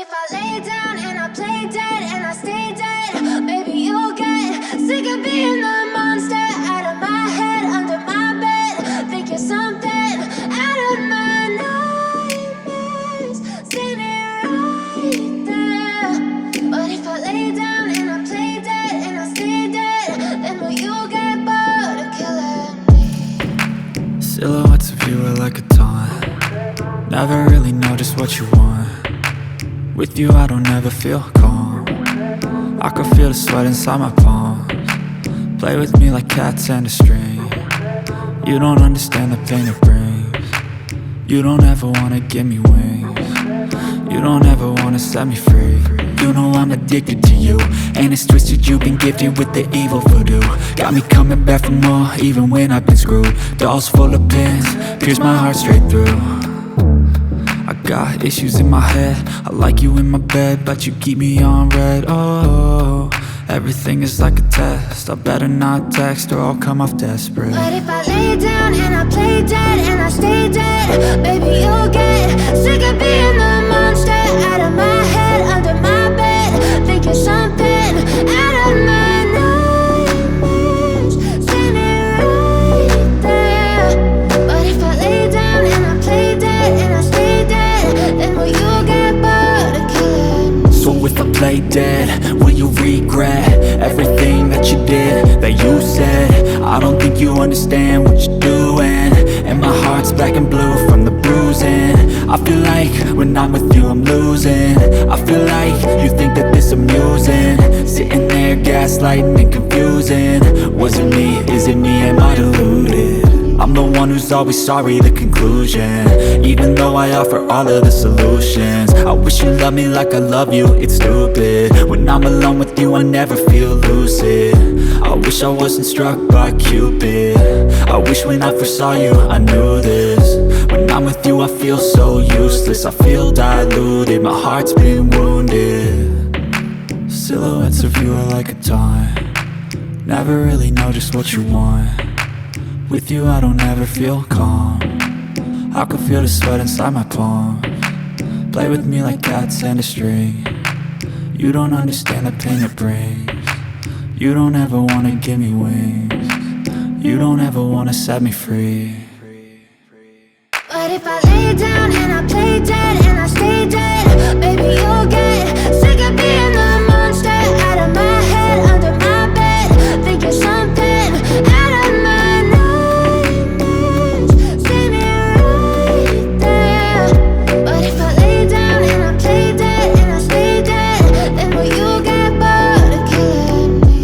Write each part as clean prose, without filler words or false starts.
if I lay down and I play dead and I stay dead, maybe you'll get sick of being the monster out of my head, under my bed. Think you're something out of my nightmares, standing right there. But if I lay down and I play dead and I stay dead, then will you get bored of killing me? Silhouettes of you are like a taunt. Never really know just what you want. With you I don't ever feel calm. I can feel the sweat inside my palms. Play with me like cats and a string. You don't understand the pain it brings. You don't ever wanna give me wings. You don't ever wanna set me free. You know I'm addicted to you, and it's twisted, you've been gifted with the evil voodoo. Got me coming back for more, even when I've been screwed. Dolls full of pins, pierce my heart straight through. I got issues in my head, I like you in my bed, but you keep me on red. Oh, everything is like a test, I better not text or I'll come off desperate. But if I lay down and I play dead and I stay dead, baby you'll get sick of being the monster out of my head, under my bed. Think you're something out of my nightmares, standing right there. But if I lay down and I play dead and I stay dead, then will you get bored of killing me? So if I play dead, will you regret everything that you did, that you said? I don't think you understand what you're doing, and my heart's black and blue from the bruising. I feel like when I'm with you I'm losing. I feel like you think that this amusing, sitting there gaslighting and confusing. Was it me? Is it me? Am I deluded? I'm the one who's always sorry, the conclusion, even though I offer all of the solutions. I wish you loved me like I love you, it's stupid. When I'm alone with you I never feel lucid. I wish I wasn't struck by Cupid. I wish when I first saw you I knew this. When I'm with you I feel so useless, I feel diluted, my heart's been wounded. Silhouettes of you are like a taunt. Never really know just what you want. With you I don't ever feel calm. I can feel the sweat inside my palms. Play with me like cats and a string. You don't understand the pain it brings. You don't ever wanna give me wings. You don't ever wanna set me free. But if I lay down and I play dead and I stay dead, baby you'll get sick of being the monster out of my head, under my bed. Think you're something out of my nightmares, standing right there. But if I lay down and I play dead and I stay dead, then will you get bored of killing me?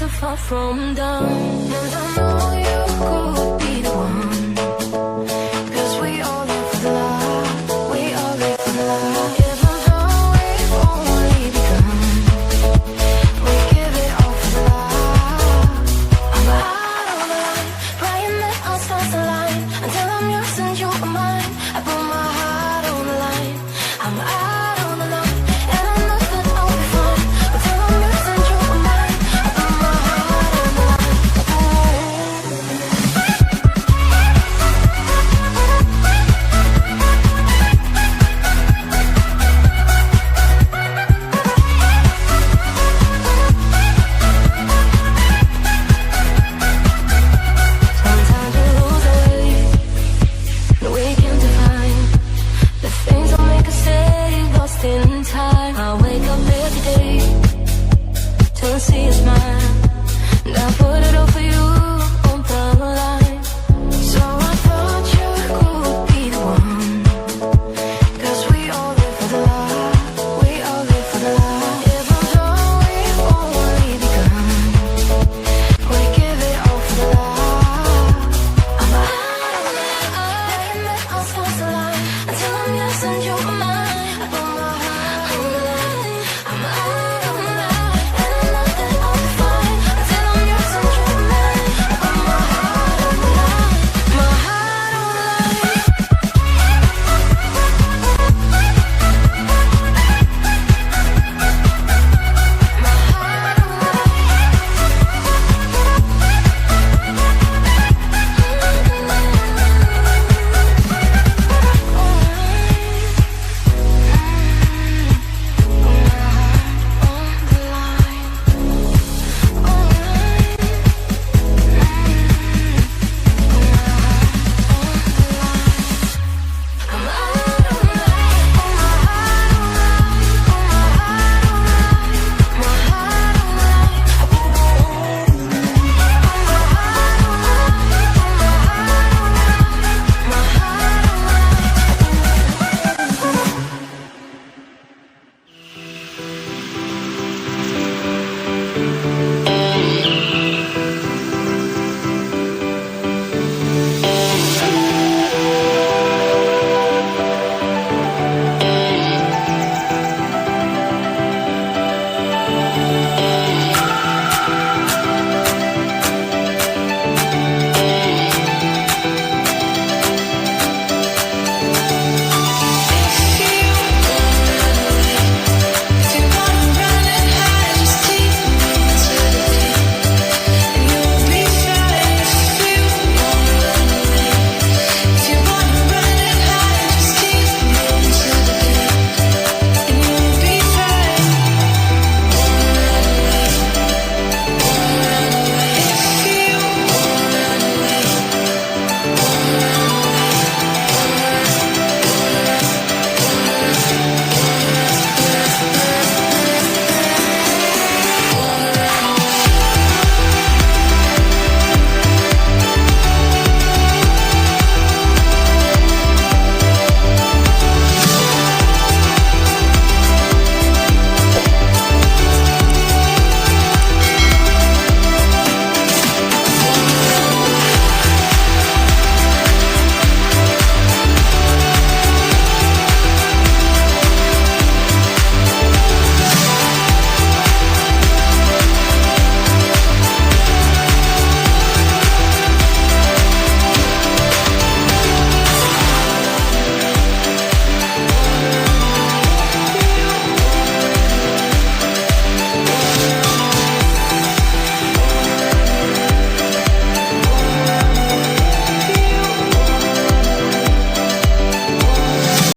so far from done. And I know